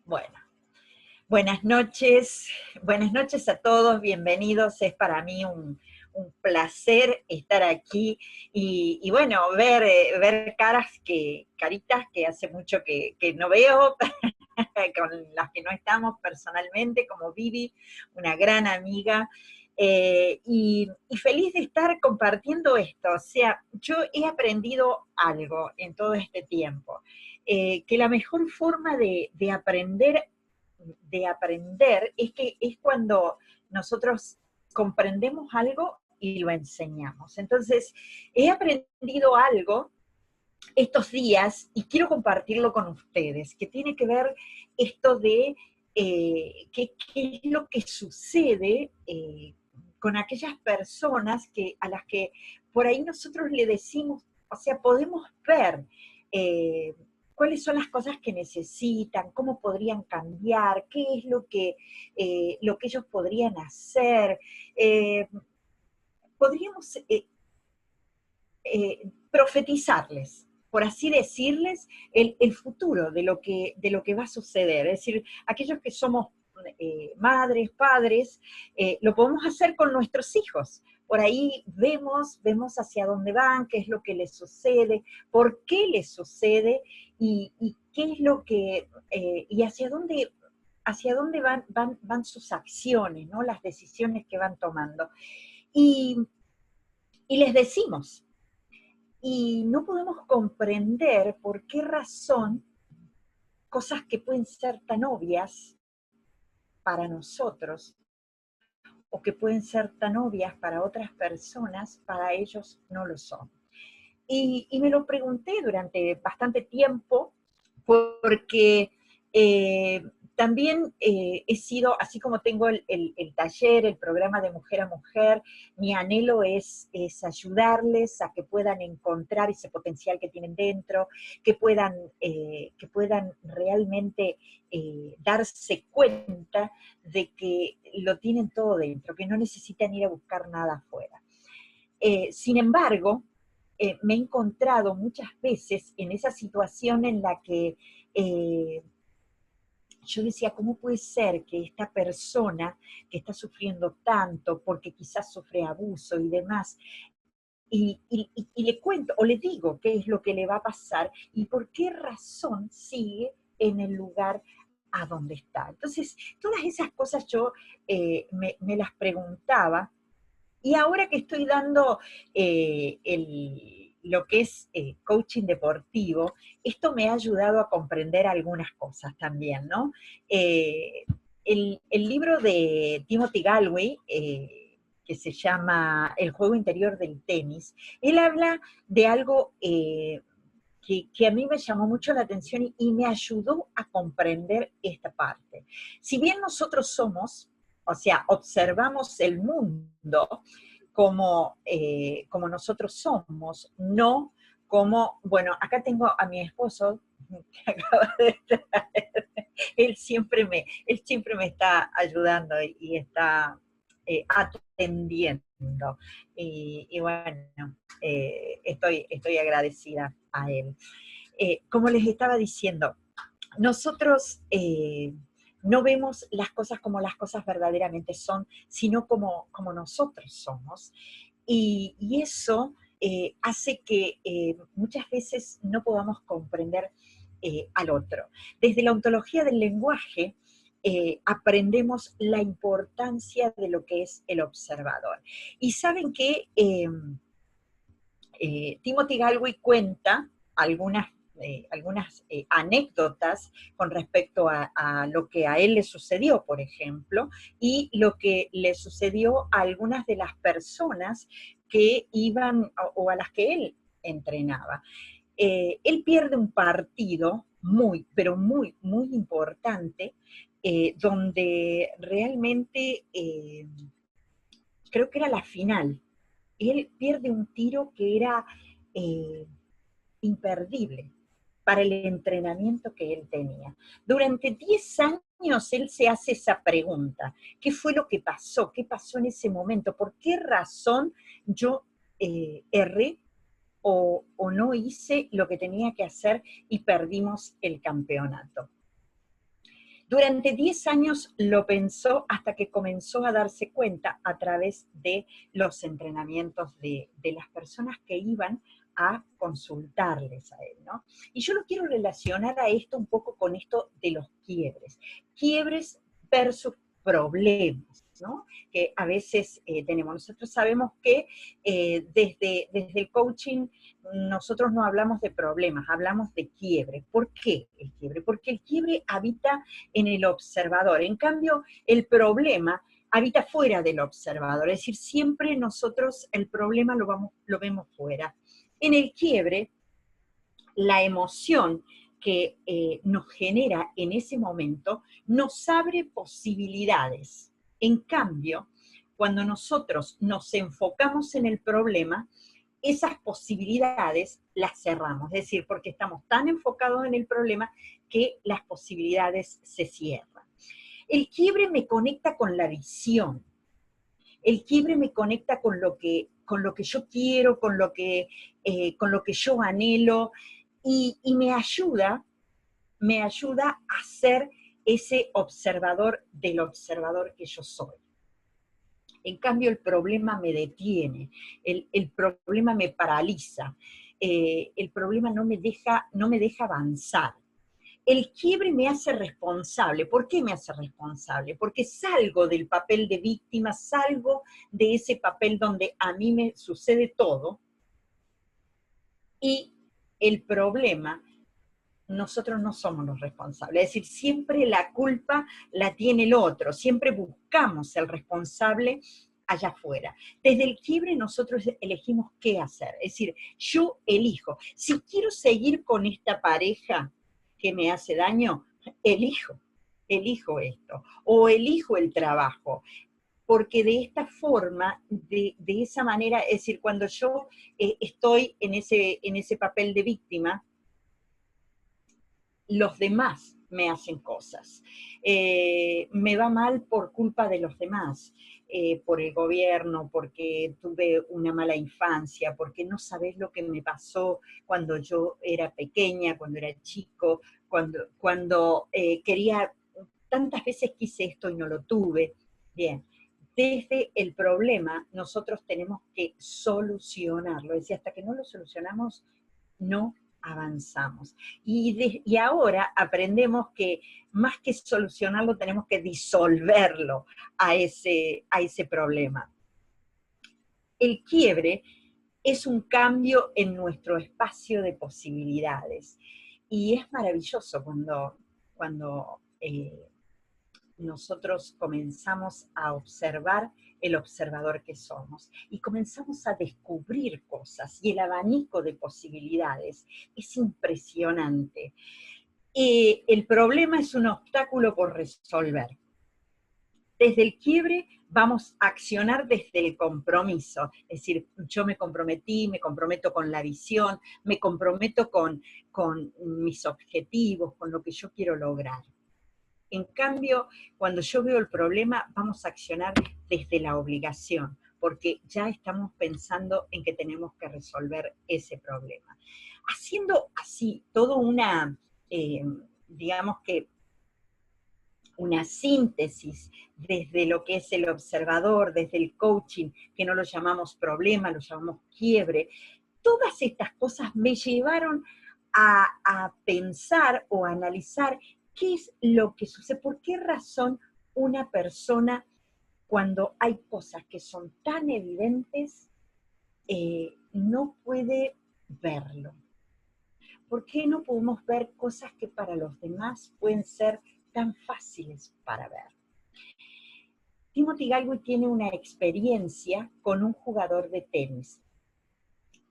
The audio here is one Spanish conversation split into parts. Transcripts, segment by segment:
Bueno, buenas noches a todos, bienvenidos. Es para mí un placer estar aquí y bueno, ver caritas que hace mucho que no veo, con las que no estamos personalmente, como Vivi, una gran amiga, y feliz de estar compartiendo esto. O sea, yo he aprendido algo en todo este tiempo, que la mejor forma de aprender es cuando nosotros comprendemos algo y lo enseñamos. Entonces, he aprendido algo estos días y quiero compartirlo con ustedes, que tiene que ver esto de qué es lo que sucede con aquellas personas a las que por ahí nosotros le decimos, o sea, podemos ver eh, cuáles son las cosas que necesitan, cómo podrían cambiar, qué es lo que ellos podrían hacer. Eh, Podríamos profetizarles, por así decirles, el futuro de lo que va a suceder. Es decir, aquellos que somos madres, padres, lo podemos hacer con nuestros hijos. Por ahí vemos hacia dónde van, qué es lo que les sucede, por qué les sucede y qué es lo que, y hacia dónde van sus acciones, ¿no? Las decisiones que van tomando. Y, y les decimos, y no podemos comprender por qué razón cosas que pueden ser tan obvias para nosotros o que pueden ser tan obvias para otras personas, para ellos no lo son. Y me lo pregunté durante bastante tiempo porque eh, también he sido, así como tengo el taller, el programa de mujer a mujer, mi anhelo es ayudarles a que puedan encontrar ese potencial que tienen dentro, que puedan realmente darse cuenta de que lo tienen todo dentro, que no necesitan ir a buscar nada afuera. Sin embargo, me he encontrado muchas veces en esa situación en la que eh, yo decía, ¿cómo puede ser que esta persona que está sufriendo tanto porque quizás sufre abuso y demás, y le cuento o le digo qué es lo que le va a pasar y por qué razón sigue en el lugar a donde está? Entonces, todas esas cosas yo me las preguntaba y ahora que estoy dando lo que es coaching deportivo, esto me ha ayudado a comprender algunas cosas también, ¿no? El libro de Timothy Galway, que se llama El juego interior del tenis, él habla de algo que a mí me llamó mucho la atención y me ayudó a comprender esta parte. Si bien nosotros somos, o sea, observamos el mundo como nosotros somos, no como, bueno, acá tengo a mi esposo que acaba de traer, él siempre me está ayudando y está atendiendo. Y bueno, estoy agradecida a él. Como les estaba diciendo, nosotros no vemos las cosas como las cosas verdaderamente son, sino como nosotros somos. Y eso hace que muchas veces no podamos comprender al otro. Desde la ontología del lenguaje, aprendemos la importancia de lo que es el observador. Y saben que Timothy Galway cuenta algunas anécdotas con respecto a lo que a él le sucedió, por ejemplo, y lo que le sucedió a algunas de las personas que iban o a las que él entrenaba. Él pierde un partido muy, pero muy, muy importante, donde realmente creo que era la final. Él pierde un tiro que era eh, imperdible para el entrenamiento que él tenía. Durante 10 años él se hace esa pregunta: ¿qué fue lo que pasó? ¿Qué pasó en ese momento? ¿Por qué razón yo erré o no hice lo que tenía que hacer y perdimos el campeonato? Durante 10 años lo pensó hasta que comenzó a darse cuenta a través de los entrenamientos de las personas que iban a consultarles a él, ¿no? Y yo lo quiero relacionar a esto un poco con esto de los quiebres. Quiebres versus problemas, ¿no? Que a veces tenemos. Nosotros sabemos que desde el coaching nosotros no hablamos de problemas, hablamos de quiebre. ¿Por qué el quiebre? Porque el quiebre habita en el observador. En cambio, el problema habita fuera del observador. Es decir, siempre nosotros el problema lo vemos fuera. En el quiebre, la emoción que nos genera en ese momento nos abre posibilidades. En cambio, cuando nosotros nos enfocamos en el problema, esas posibilidades las cerramos, es decir, porque estamos tan enfocados en el problema que las posibilidades se cierran. El quiebre me conecta con la visión, el quiebre me conecta con lo que yo quiero, con lo que yo anhelo, y me ayuda a ser ese observador del observador que yo soy. En cambio, el problema me detiene, el problema me paraliza, el problema no me deja avanzar. El quiebre me hace responsable. ¿Por qué me hace responsable? Porque salgo del papel de víctima, salgo de ese papel donde a mí me sucede todo, y el problema, nosotros no somos los responsables. Es decir, siempre la culpa la tiene el otro, siempre buscamos el responsable allá afuera. Desde el quiebre nosotros elegimos qué hacer. Es decir, yo elijo. Si quiero seguir con esta pareja que me hace daño, elijo esto, o elijo el trabajo, porque de esta forma, de esa manera, es decir, cuando yo estoy en ese papel de víctima, los demás me hacen cosas. Me va mal por culpa de los demás, por el gobierno, porque tuve una mala infancia, porque no sabés lo que me pasó cuando yo era pequeña, cuando era chico, cuando quería, tantas veces quise esto y no lo tuve. Bien, desde el problema nosotros tenemos que solucionarlo. Es decir, hasta que no lo solucionamos, no avanzamos. Y ahora aprendemos que más que solucionarlo, tenemos que disolverlo a ese problema. El quiebre es un cambio en nuestro espacio de posibilidades. Y es maravilloso cuando nosotros comenzamos a observar el observador que somos y comenzamos a descubrir cosas, y el abanico de posibilidades es impresionante. El problema es un obstáculo por resolver. Desde el quiebre vamos a accionar desde el compromiso, es decir, yo me comprometí, me comprometo con la visión, me comprometo con mis objetivos, con lo que yo quiero lograr. En cambio, cuando yo veo el problema, vamos a accionar desde la obligación, porque ya estamos pensando en que tenemos que resolver ese problema. Haciendo así toda digamos que una síntesis desde lo que es el observador, desde el coaching, que no lo llamamos problema, lo llamamos quiebre, todas estas cosas me llevaron a pensar o a analizar qué es lo que sucede, por qué razón una persona, cuando hay cosas que son tan evidentes, no puede verlo. ¿Por qué no podemos ver cosas que para los demás pueden ser tan fáciles para ver? Timothy Galway tiene una experiencia con un jugador de tenis,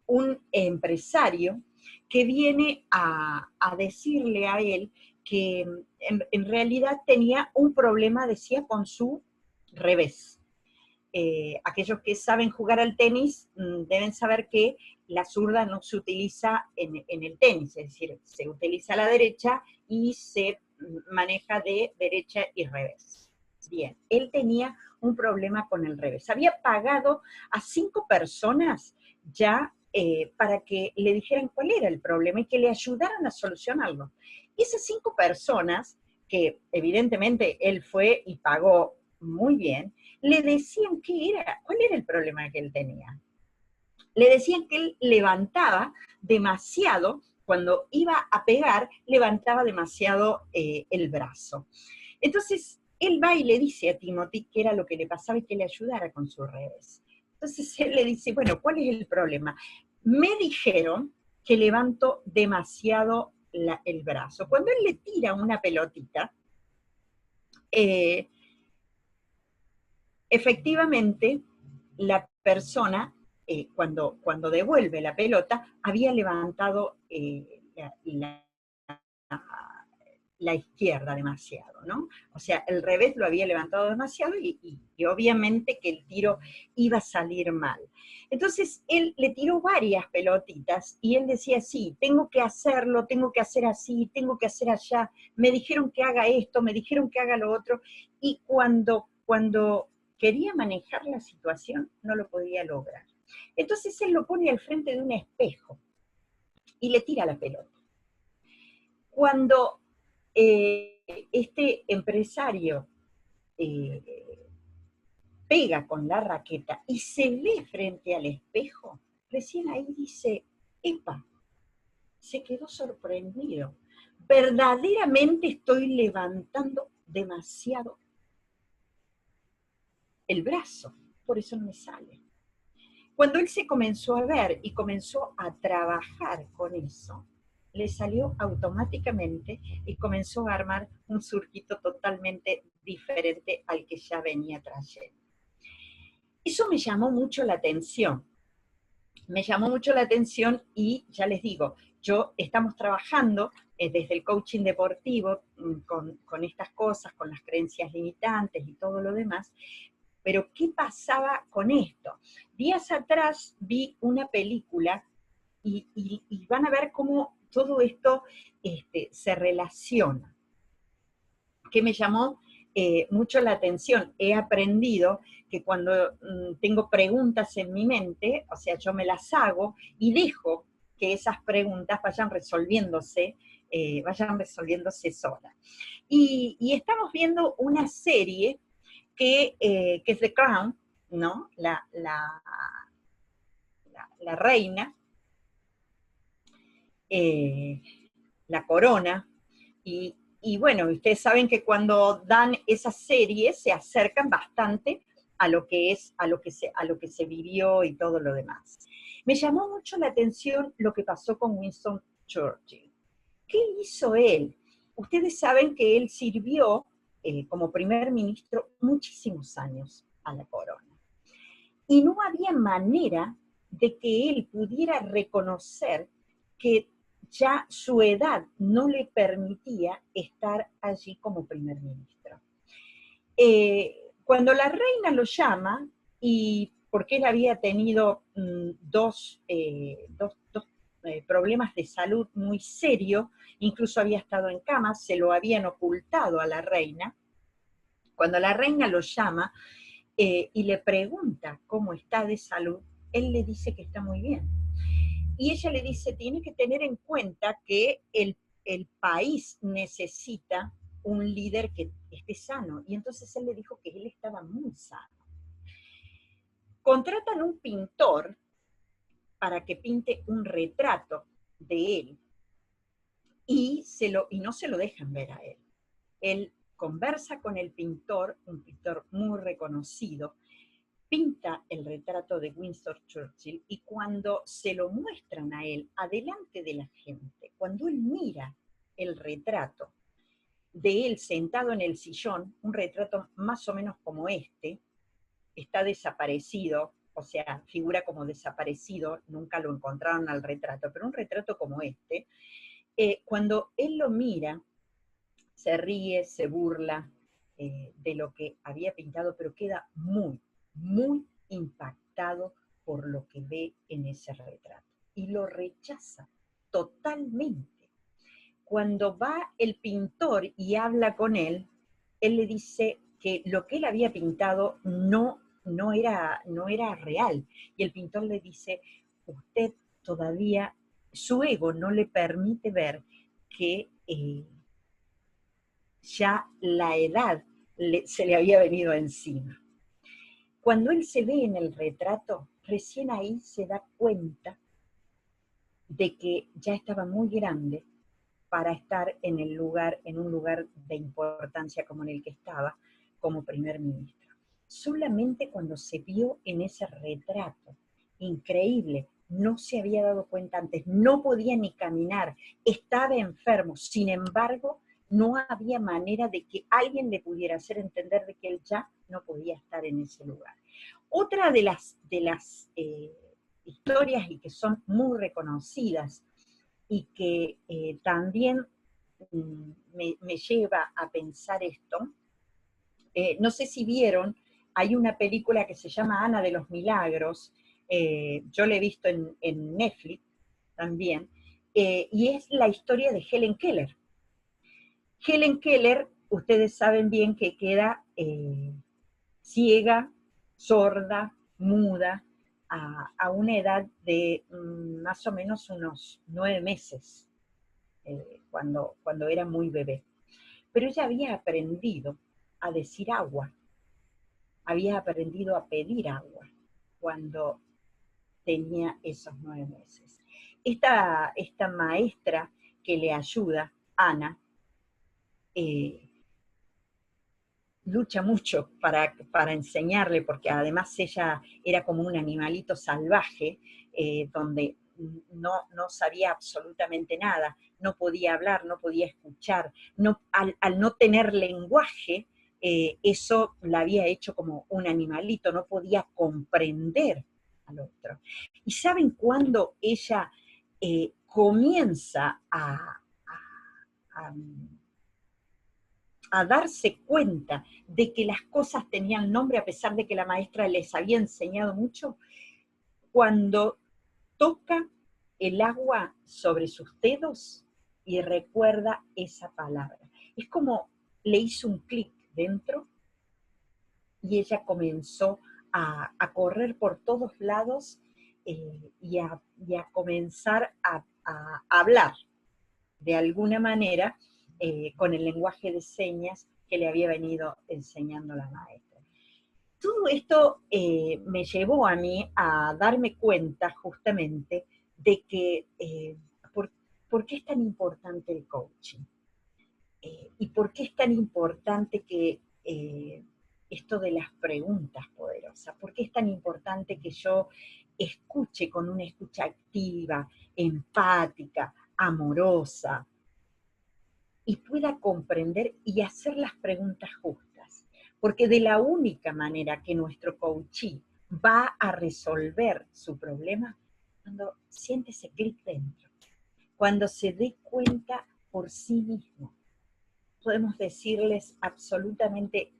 un empresario que viene a decirle a él que en realidad tenía un problema, decía, con su revés. Aquellos que saben jugar al tenis deben saber que la zurda no se utiliza en el tenis, es decir, se utiliza la derecha y se maneja de derecha y revés. Bien, él tenía un problema con el revés. Había pagado a 5 personas ya para que le dijeran cuál era el problema y que le ayudaran a solucionarlo. Esas 5 personas que evidentemente él fue y pagó muy bien, le decían cuál era el problema que él tenía. Le decían que él levantaba demasiado, cuando iba a pegar, levantaba demasiado el brazo. Entonces, él va y le dice a Timothy que era lo que le pasaba y que le ayudara con su revés. Entonces él le dice, bueno, ¿cuál es el problema? Me dijeron que levanto demasiado el brazo. Cuando él le tira una pelotita, efectivamente, la persona, cuando devuelve la pelota, había levantado la izquierda demasiado, ¿no? O sea, el revés lo había levantado demasiado y obviamente que el tiro iba a salir mal. Entonces, él le tiró varias pelotitas y él decía, sí, tengo que hacerlo, tengo que hacer así, tengo que hacer allá, me dijeron que haga esto, me dijeron que haga lo otro, y cuando quería manejar la situación, no lo podía lograr. Entonces él lo pone al frente de un espejo y le tira la pelota. Cuando este empresario pega con la raqueta y se ve frente al espejo, recién ahí dice, epa, se quedó sorprendido. Verdaderamente estoy levantando demasiado el brazo, por eso no me sale. Cuando él se comenzó a ver y comenzó a trabajar con eso, le salió automáticamente y comenzó a armar un surquito totalmente diferente al que ya venía trayendo. Eso me llamó mucho la atención. Me llamó mucho la atención y ya les digo, estamos trabajando desde el coaching deportivo con estas cosas, con las creencias limitantes y todo lo demás. Pero, ¿qué pasaba con esto? Días atrás vi una película y van a ver cómo todo esto se relaciona. Que me llamó mucho la atención. He aprendido que cuando tengo preguntas en mi mente, o sea, yo me las hago y dejo que esas preguntas vayan resolviéndose solas. Y estamos viendo una serie que es The Crown, ¿no? La reina, la corona, y bueno, ustedes saben que cuando dan esas series se acercan bastante a lo que se vivió y todo lo demás. Me llamó mucho la atención lo que pasó con Winston Churchill. ¿Qué hizo él? Ustedes saben que él sirvió como primer ministro muchísimos años a la corona. Y no había manera de que él pudiera reconocer que ya su edad no le permitía estar allí como primer ministro. Cuando la reina lo llama, y porque él había tenido dos problemas de salud muy serios, incluso había estado en cama, se lo habían ocultado a la reina. Cuando la reina lo llama y le pregunta cómo está de salud, él le dice que está muy bien. Y ella le dice, tiene que tener en cuenta que el país necesita un líder que esté sano. Y entonces él le dijo que él estaba muy sano. Contratan un pintor para que pinte un retrato de él y no se lo dejan ver a él. Él conversa con el pintor, un pintor muy reconocido, pinta el retrato de Winston Churchill y cuando se lo muestran a él, adelante de la gente, cuando él mira el retrato de él sentado en el sillón, un retrato más o menos como este, está desaparecido, o sea, figura como desaparecido, nunca lo encontraron al retrato, pero un retrato como este, cuando él lo mira, se ríe, se burla de lo que había pintado, pero queda muy, muy impactado por lo que ve en ese retrato. Y lo rechaza totalmente. Cuando va el pintor y habla con él le dice que lo que él había pintado no era real. Y el pintor le dice, usted todavía, su ego no le permite ver que ya la edad se le había venido encima. Cuando él se ve en el retrato, recién ahí se da cuenta de que ya estaba muy grande para estar en un lugar de importancia como en el que estaba, como primer ministro. Solamente cuando se vio en ese retrato, increíble, no se había dado cuenta antes, no podía ni caminar, estaba enfermo, sin embargo, no había manera de que alguien le pudiera hacer entender de que él ya no podía estar en ese lugar. Otra de las historias y que son muy reconocidas y que también me lleva a pensar esto, no sé si vieron, hay una película que se llama Ana de los Milagros, yo la he visto en Netflix también, y es la historia de Helen Keller. Helen Keller, ustedes saben bien que queda ciega, sorda, muda, a una edad de más o menos unos 9 meses, cuando era muy bebé. Pero ella había aprendido a decir agua, había aprendido a pedir agua cuando tenía esos 9 meses. Esta maestra que le ayuda, Ana, lucha mucho para enseñarle, porque además ella era como un animalito salvaje, donde no sabía absolutamente nada, no podía hablar, no podía escuchar, al no tener lenguaje, eso la había hecho como un animalito, no podía comprender al otro. ¿Y saben cuándo ella comienza a darse cuenta de que las cosas tenían nombre a pesar de que la maestra les había enseñado mucho? Cuando toca el agua sobre sus dedos y recuerda esa palabra. Es como le hizo un clic dentro y ella comenzó a correr por todos lados y a comenzar a hablar de alguna manera con el lenguaje de señas que le había venido enseñando la maestra. Todo esto me llevó a mí a darme cuenta justamente de que por qué es tan importante el coaching y por qué es tan importante que esto de las preguntas poderosas, por qué es tan importante que yo escuche con una escucha activa, empática, amorosa, y pueda comprender y hacer las preguntas justas. Porque de la única manera que nuestro coachee va a resolver su problema, cuando siente ese clic dentro, cuando se dé cuenta por sí mismo. Podemos decirles absolutamente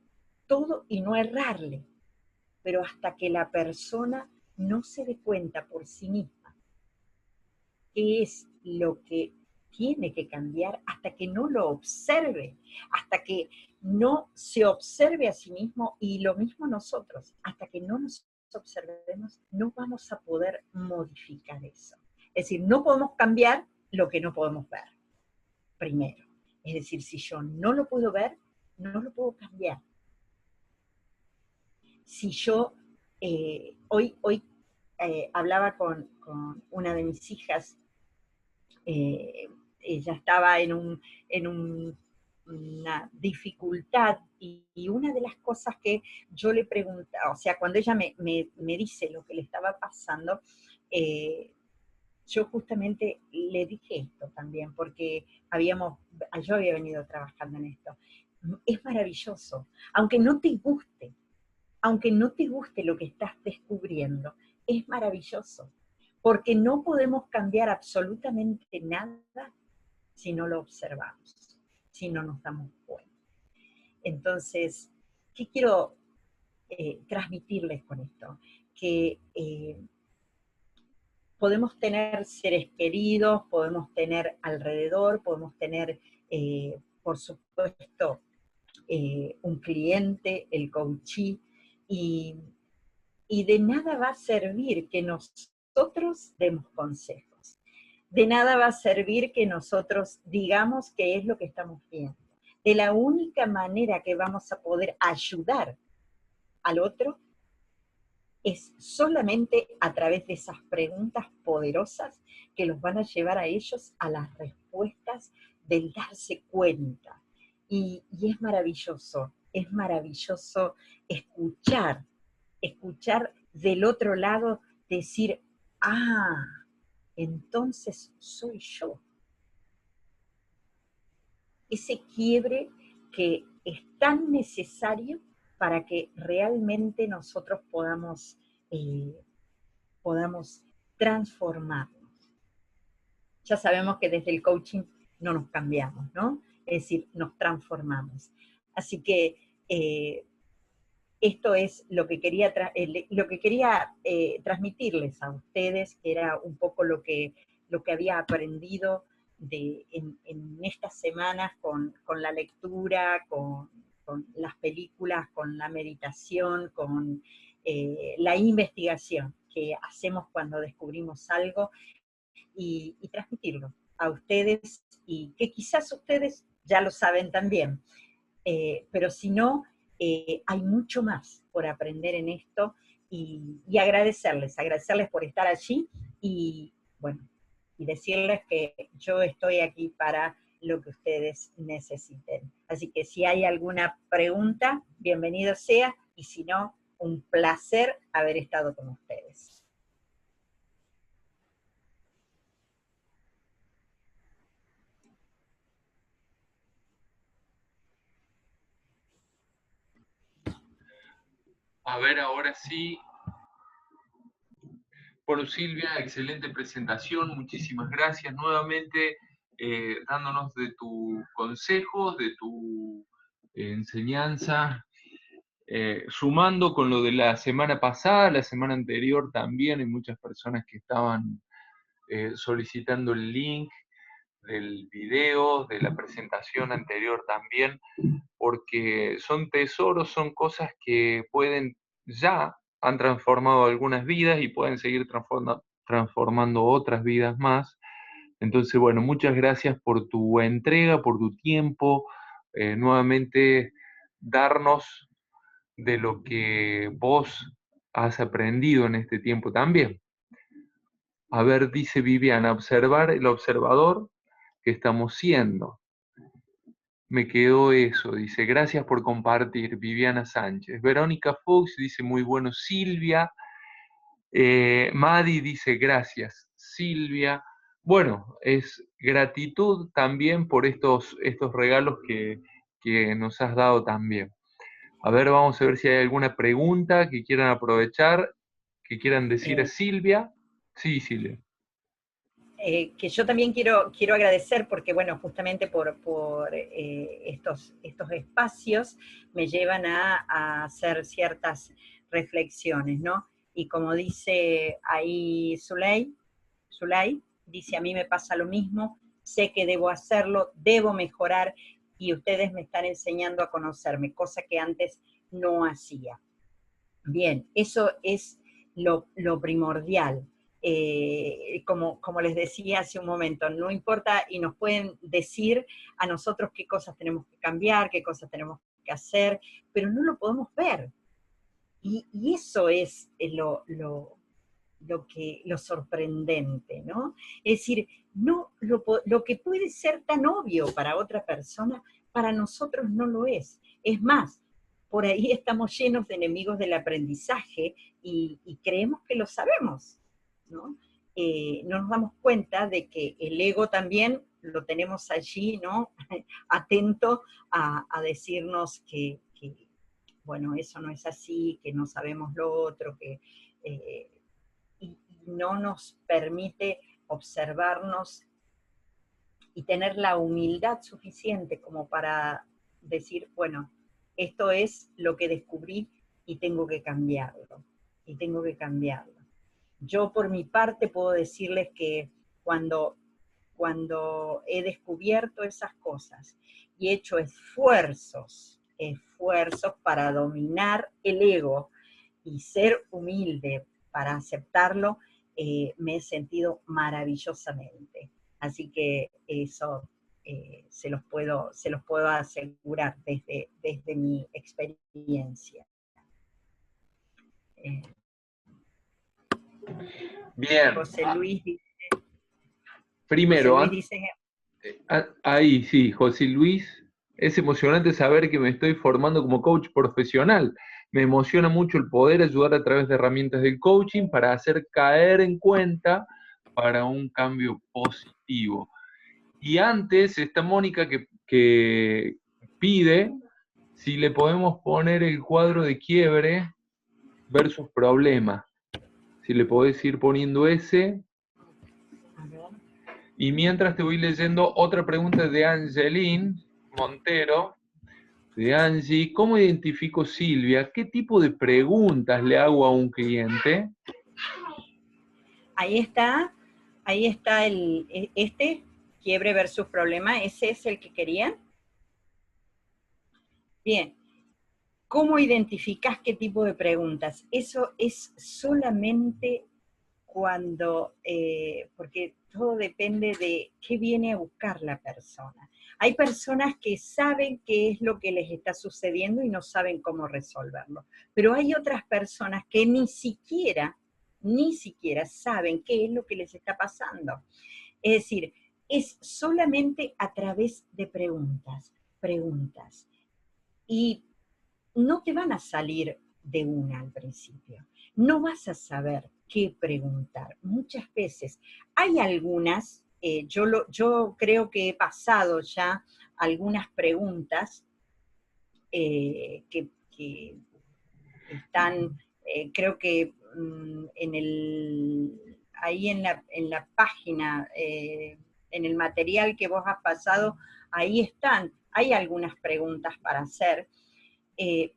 todo y no errarle, pero hasta que la persona no se dé cuenta por sí misma qué es lo que tiene que cambiar, hasta que no lo observe, hasta que no se observe a sí mismo, y lo mismo nosotros, hasta que no nos observemos, no vamos a poder modificar eso. Es decir, no podemos cambiar lo que no podemos ver, primero. Es decir, si yo no lo puedo ver, no lo puedo cambiar. Si yo hoy hablaba con una de mis hijas, ella estaba en una dificultad y una de las cosas que yo le preguntaba, o sea, cuando ella me dice lo que le estaba pasando, yo justamente le dije esto también, porque yo había venido trabajando en esto. Es maravilloso, aunque no te guste lo que estás descubriendo, es maravilloso, porque no podemos cambiar absolutamente nada si no lo observamos, si no nos damos cuenta. Entonces, ¿qué quiero transmitirles con esto? Que podemos tener seres queridos, podemos tener alrededor, podemos tener, por supuesto, un cliente, el coachee, y de nada va a servir que nosotros demos consejos. De nada va a servir que nosotros digamos qué es lo que estamos viendo. de la única manera que vamos a poder ayudar al otro es solamente a través de esas preguntas poderosas que los van a llevar a ellos a las respuestas del darse cuenta. Y es maravilloso escuchar, escuchar del otro lado decir, ah, entonces soy yo. Ese quiebre que es tan necesario para que realmente nosotros podamos transformarnos. Ya sabemos que desde el coaching no nos cambiamos, ¿no? Es decir, nos transformamos. Así que esto es lo que quería transmitirles a ustedes, que era un poco lo que había aprendido en estas semanas con la lectura, con las películas, con la meditación, con la investigación que hacemos cuando descubrimos algo y transmitirlo a ustedes, y que quizás ustedes ya lo saben también, pero si no, hay mucho más por aprender en esto, y agradecerles por estar allí, y bueno, y decirles que yo estoy aquí para lo que ustedes necesiten. Así que si hay alguna pregunta, bienvenido sea, y si no, un placer haber estado con ustedes. A ver, ahora sí. Bueno, Silvia, excelente presentación, muchísimas gracias nuevamente, dándonos de tus consejos, de tu enseñanza, sumando con lo de la semana pasada, la semana anterior también, hay muchas personas que estaban solicitando el link del video, de la presentación anterior también, porque son tesoros, son cosas que ya han transformado algunas vidas y pueden seguir transformando otras vidas más. Entonces, bueno, muchas gracias por tu entrega, por tu tiempo, nuevamente darnos de lo que vos has aprendido en este tiempo también. A ver, dice Viviana, observar el observador que estamos siendo. Me quedó eso, dice, gracias por compartir, Viviana Sánchez. Verónica Fox dice, muy bueno, Silvia. Madi dice, gracias, Silvia. Bueno, es gratitud también por estos regalos que nos has dado también. A ver, vamos a ver si hay alguna pregunta que quieran aprovechar, que quieran decir a Silvia. Sí, Silvia. Que yo también quiero agradecer porque, bueno, justamente por estos espacios me llevan a hacer ciertas reflexiones, ¿no? Y como dice ahí Zulay, dice, a mí me pasa lo mismo, sé que debo hacerlo, debo mejorar, y ustedes me están enseñando a conocerme, cosa que antes no hacía. Bien, eso es lo primordial. Como les decía hace un momento, no importa, y nos pueden decir a nosotros qué cosas tenemos que cambiar, qué cosas tenemos que hacer, pero no lo podemos ver. Y eso es lo sorprendente, ¿no? Es decir, no, lo que puede ser tan obvio para otra persona, para nosotros no lo es. Es más, por ahí estamos llenos de enemigos del aprendizaje y creemos que lo sabemos, ¿no? No nos damos cuenta de que el ego también lo tenemos allí, ¿no? Atento a decirnos bueno, eso no es así, que no sabemos lo otro, y no nos permite observarnos y tener la humildad suficiente como para decir, bueno, esto es lo que descubrí y tengo que cambiarlo, y tengo que cambiarlo. Yo por mi parte puedo decirles que cuando he descubierto esas cosas y he hecho esfuerzos para dominar el ego y ser humilde para aceptarlo, me he sentido maravillosamente. Así que eso se los puedo asegurar desde mi experiencia. Bien. José Luis Primero, dice... ahí sí, José Luis, es emocionante saber que me estoy formando como coach profesional. Me emociona mucho el poder ayudar a través de herramientas del coaching para hacer caer en cuenta para un cambio positivo. Y antes está Mónica que pide si le podemos poner el cuadro de quiebre versus problema. Si le podés ir poniendo ese. Y mientras te voy leyendo otra pregunta de Angeline Montero, de Angie. ¿Cómo identifico, Silvia, qué tipo de preguntas le hago a un cliente? Ahí está este quiebre versus problema, ese es el que querían. Bien, ¿cómo identificás qué tipo de preguntas? Eso es solamente cuando, porque todo depende de qué viene a buscar la persona. Hay personas que saben qué es lo que les está sucediendo y no saben cómo resolverlo, pero hay otras personas que ni siquiera saben qué es lo que les está pasando. Es decir, es solamente a través de preguntas. Y no te van a salir de una al principio. No vas a saber qué preguntar. Muchas veces hay algunas, yo creo que he pasado ya algunas preguntas que están, creo que ahí en la página, en el material que vos has pasado, ahí están, hay algunas preguntas para hacer.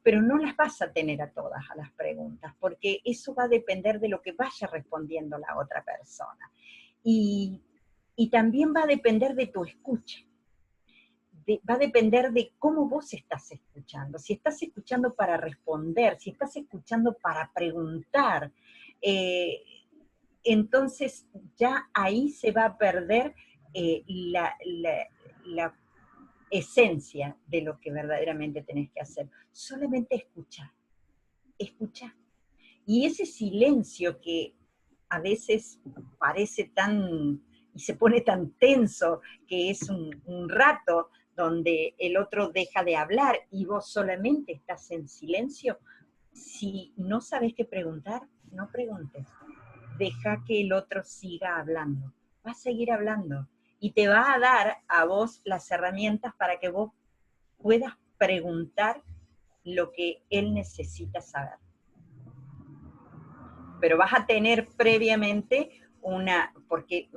Pero no las vas a tener a todas a las preguntas, porque eso va a depender de lo que vaya respondiendo la otra persona. Y también va a depender de tu escucha. Va a depender de cómo vos estás escuchando. Si estás escuchando para responder, si estás escuchando para preguntar, entonces ya ahí se va a perder la esencia de lo que verdaderamente tenés que hacer. Solamente escuchar. Y ese silencio que a veces parece tan, y se pone tan tenso, que es un rato donde el otro deja de hablar y vos solamente estás en silencio, si no sabes qué preguntar, no preguntes. Deja que el otro siga hablando. Va a seguir hablando y te va a dar a vos las herramientas para que vos puedas preguntar lo que él necesita saber. Pero vas a tener previamente porque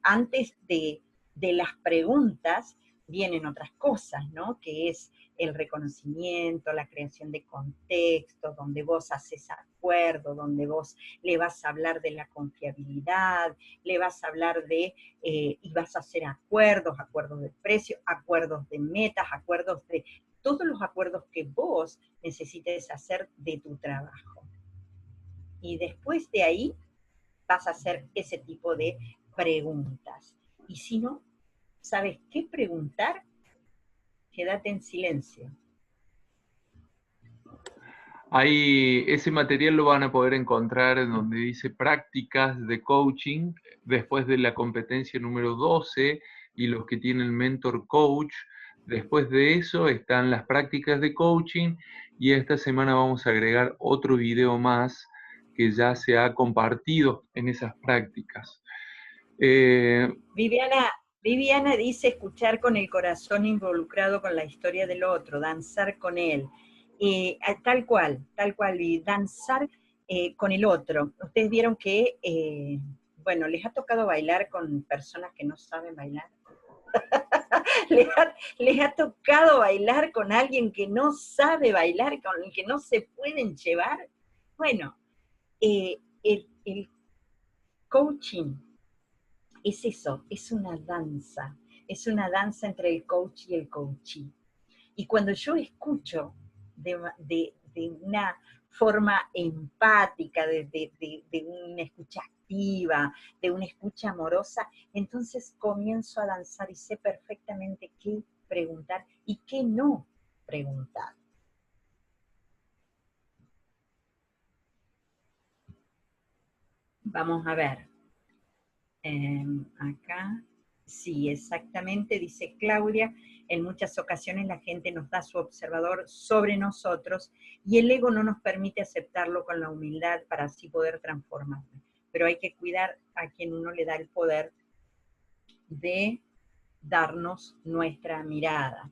antes de las preguntas vienen otras cosas, ¿no? Que es el reconocimiento, la creación de contexto, donde vos haces acuerdo, donde vos le vas a hablar de la confiabilidad, le vas a hablar y vas a hacer acuerdos de precio, acuerdos de metas, acuerdos de todos los acuerdos que vos necesites hacer de tu trabajo. Y después de ahí vas a hacer ese tipo de preguntas. Y si no sabes qué preguntar, quédate en silencio. Ahí ese material lo van a poder encontrar en donde dice prácticas de coaching, después de la competencia número 12 y los que tienen mentor coach. Después de eso están las prácticas de coaching y esta semana vamos a agregar otro video más que ya se ha compartido en esas prácticas. Viviana dice escuchar con el corazón involucrado con la historia del otro, danzar con él. Tal cual, y danzar con el otro. Ustedes vieron que, bueno, les ha tocado bailar con personas que no saben bailar. les ha tocado bailar con alguien que no sabe bailar, con el que no se pueden llevar. Bueno, el coaching es eso, es una danza entre el coach y el coachee. Y cuando yo escucho de una forma empática, de una escucha receptiva, de una escucha amorosa, entonces comienzo a danzar y sé perfectamente qué preguntar y qué no preguntar. Vamos a ver. Acá, sí, exactamente, dice Claudia, en muchas ocasiones la gente nos da su observador sobre nosotros y el ego no nos permite aceptarlo con la humildad para así poder transformarlo. Pero hay que cuidar a quien uno le da el poder de darnos nuestra mirada.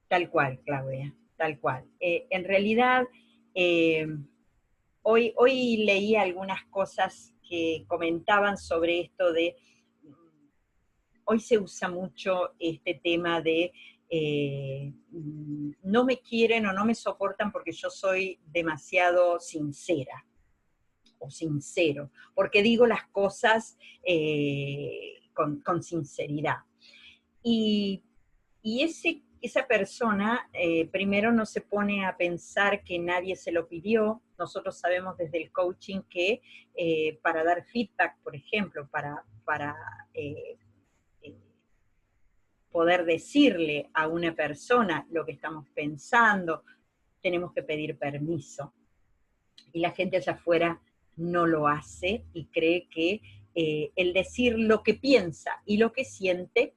Tal cual, Claudia, tal cual. En realidad, eh, hoy leí algunas cosas que comentaban sobre esto de, hoy se usa mucho este tema de no me quieren o no me soportan porque yo soy demasiado sincera o sincero, porque digo las cosas con sinceridad. Y, esa persona primero no se pone a pensar que nadie se lo pidió. Nosotros sabemos desde el coaching que para dar feedback, por ejemplo, para poder decirle a una persona lo que estamos pensando, tenemos que pedir permiso. Y la gente allá afuera no lo hace y cree que el decir lo que piensa y lo que siente,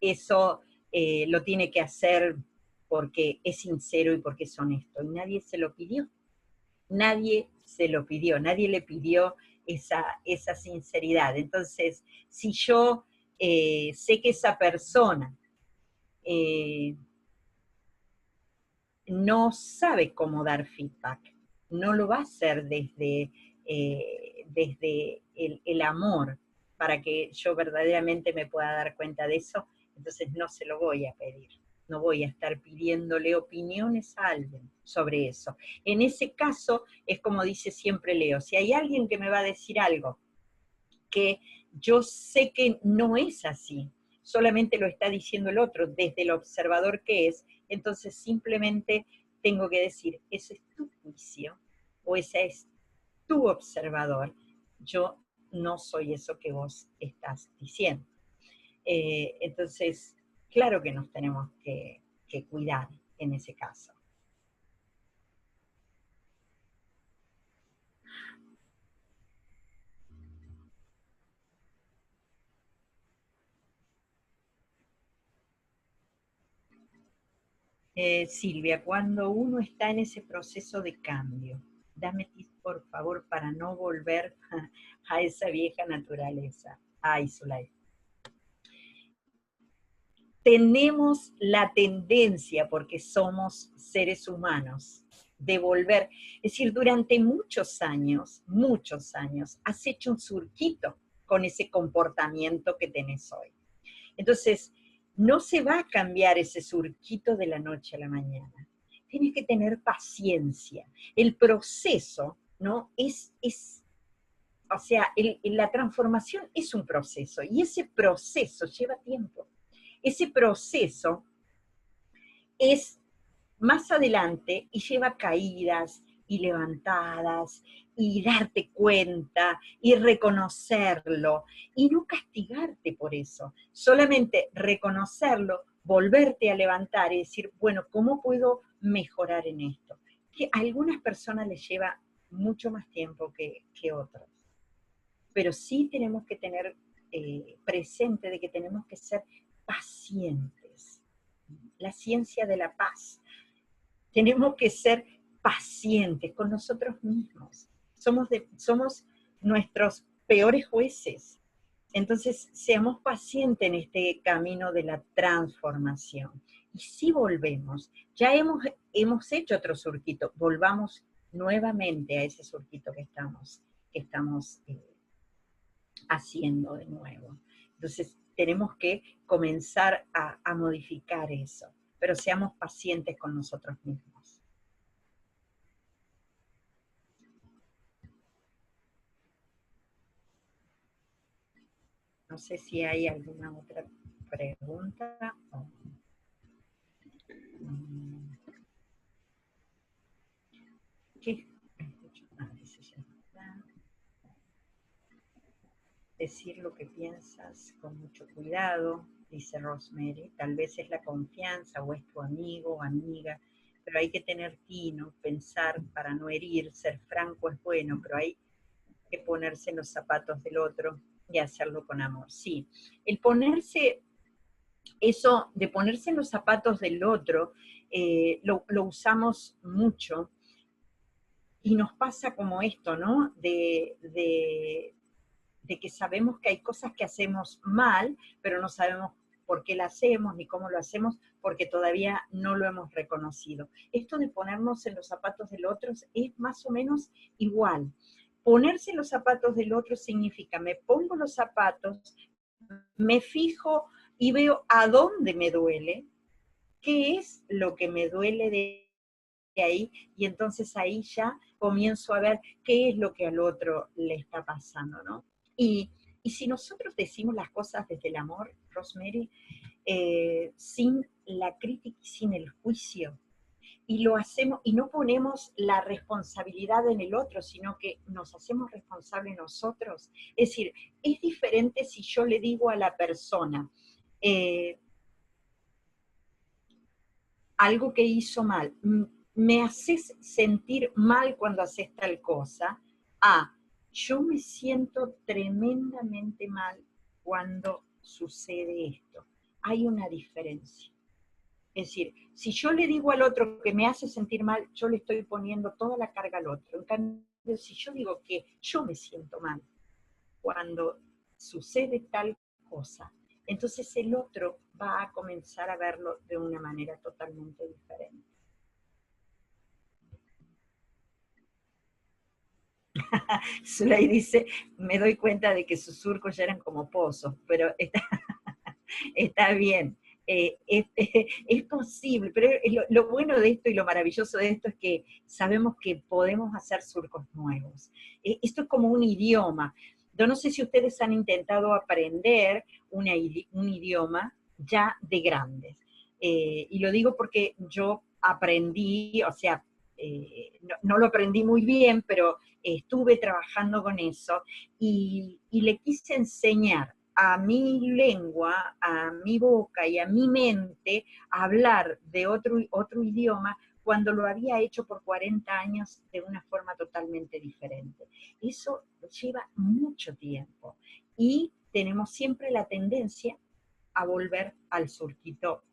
eso lo tiene que hacer porque es sincero y porque es honesto. Y nadie se lo pidió. Nadie se lo pidió, nadie le pidió esa sinceridad. Entonces, si yo sé que esa persona no sabe cómo dar feedback, no lo va a hacer desde el amor, para que yo verdaderamente me pueda dar cuenta de eso, entonces no se lo voy a pedir. No voy a estar pidiéndole opiniones a alguien sobre eso. En ese caso, es como dice siempre Leo, si hay alguien que me va a decir algo que yo sé que no es así, solamente lo está diciendo el otro desde el observador que es, entonces simplemente tengo que decir, ese es tu juicio o ese es tu observador, yo no soy eso que vos estás diciendo. Entonces, claro que nos tenemos que cuidar en ese caso. Silvia, cuando uno está en ese proceso de cambio, dame tips por favor para no volver a esa vieja naturaleza. Ay, Zulay. Tenemos la tendencia, porque somos seres humanos, de volver. Es decir, durante muchos años, has hecho un surquito con ese comportamiento que tenés hoy. Entonces, no se va a cambiar ese surquito de la noche a la mañana. Tienes que tener paciencia. El proceso, ¿no? O sea, la transformación es un proceso y ese proceso lleva tiempo. Ese proceso es más adelante y lleva caídas y levantadas y darte cuenta y reconocerlo y no castigarte por eso, solamente reconocerlo, volverte a levantar y decir, bueno, ¿cómo puedo mejorar en esto? Que a algunas personas les lleva mucho más tiempo que otros, pero sí tenemos que tener presente de que tenemos que ser pacientes. La ciencia de la paz. Tenemos que ser pacientes con nosotros mismos. Somos nuestros peores jueces. Entonces, seamos pacientes en este camino de la transformación. Y si volvemos, ya hemos hecho otro surquito, volvamos nuevamente a ese surquito que estamos haciendo de nuevo. Entonces, tenemos que comenzar a modificar eso, pero seamos pacientes con nosotros mismos. No sé si hay alguna otra pregunta. ¿Qué? Ah, dice ya. decir lo que piensas con mucho cuidado, dice Rosemary. Tal vez es la confianza o es tu amigo o amiga, pero hay que tener tino, pensar para no herir, ser franco es bueno, pero hay que ponerse en los zapatos del otro y hacerlo con amor. Sí, el ponerse, eso de ponerse en los zapatos del otro, lo usamos mucho y nos pasa como esto, ¿no? De que sabemos que hay cosas que hacemos mal, pero no sabemos por qué la hacemos ni cómo lo hacemos, porque todavía no lo hemos reconocido. Esto de ponernos en los zapatos del otro es más o menos igual. Ponerse en los zapatos del otro significa, me pongo los zapatos, me fijo y veo a dónde me duele, qué es lo que me duele de ahí, y entonces ahí ya comienzo a ver qué es lo que al otro le está pasando, ¿no? Y, y si nosotros decimos las cosas desde el amor, Rosemary, sin la crítica y sin el juicio, y lo hacemos, y no ponemos la responsabilidad en el otro, sino que nos hacemos responsables nosotros. Es decir, es diferente si yo le digo a la persona, algo que hizo mal, me haces sentir mal cuando haces tal cosa, yo me siento tremendamente mal cuando sucede esto. Hay una diferencia. Es decir, si yo le digo al otro que me hace sentir mal, yo le estoy poniendo toda la carga al otro. En cambio, si yo digo que yo me siento mal cuando sucede tal cosa, entonces el otro va a comenzar a verlo de una manera totalmente diferente. Zulay dice, me doy cuenta de que sus surcos ya eran como pozos, pero está bien. Es posible, pero lo bueno de esto y lo maravilloso de esto es que sabemos que podemos hacer surcos nuevos. Esto es como un idioma. Yo no sé si ustedes han intentado aprender un idioma ya de grandes. Y lo digo porque yo aprendí, o sea, no lo aprendí muy bien, pero estuve trabajando con eso y le quise enseñar a mi lengua, a mi boca y a mi mente a hablar de otro idioma cuando lo había hecho por 40 años de una forma totalmente diferente. Eso lleva mucho tiempo y tenemos siempre la tendencia a volver al surquito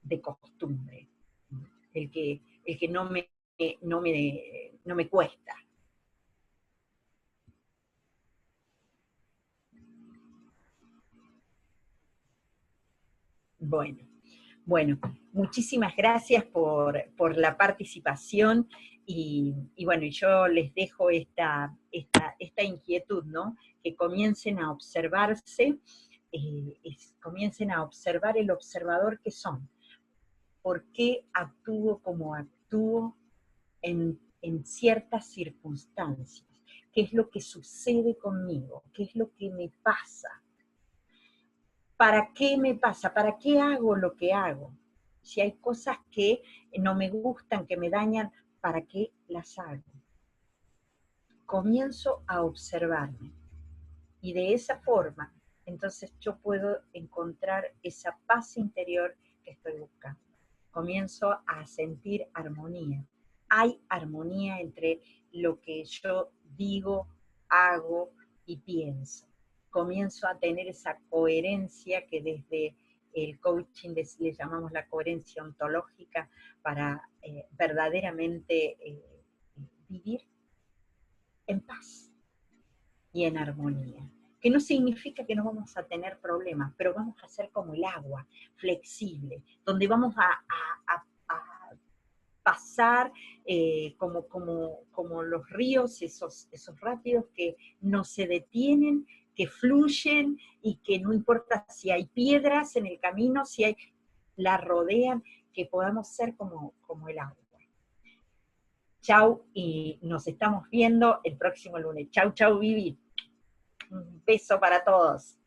de costumbre, el que no me cuesta. Bueno, muchísimas gracias por la participación y bueno, yo les dejo esta inquietud, ¿no? Que comiencen a observarse, comiencen a observar el observador que son. ¿Por qué actúo como actúo en ciertas circunstancias? ¿Qué es lo que sucede conmigo? ¿Qué es lo que me pasa? ¿Para qué me pasa? ¿Para qué hago lo que hago? Si hay cosas que no me gustan, que me dañan, ¿para qué las hago? Comienzo a observarme y de esa forma, entonces yo puedo encontrar esa paz interior que estoy buscando. Comienzo a sentir armonía. Hay armonía entre lo que yo digo, hago y pienso. Comienzo a tener esa coherencia que desde el coaching le llamamos la coherencia ontológica para verdaderamente vivir en paz y en armonía. Que no significa que no vamos a tener problemas, pero vamos a ser como el agua, flexible, donde vamos a pasar como los ríos, esos rápidos que no se detienen, que fluyen y que no importa si hay piedras en el camino, si hay, la rodean, que podamos ser como el agua. Chau, y nos estamos viendo el próximo lunes. Chau, chau, Vivi. Un beso para todos.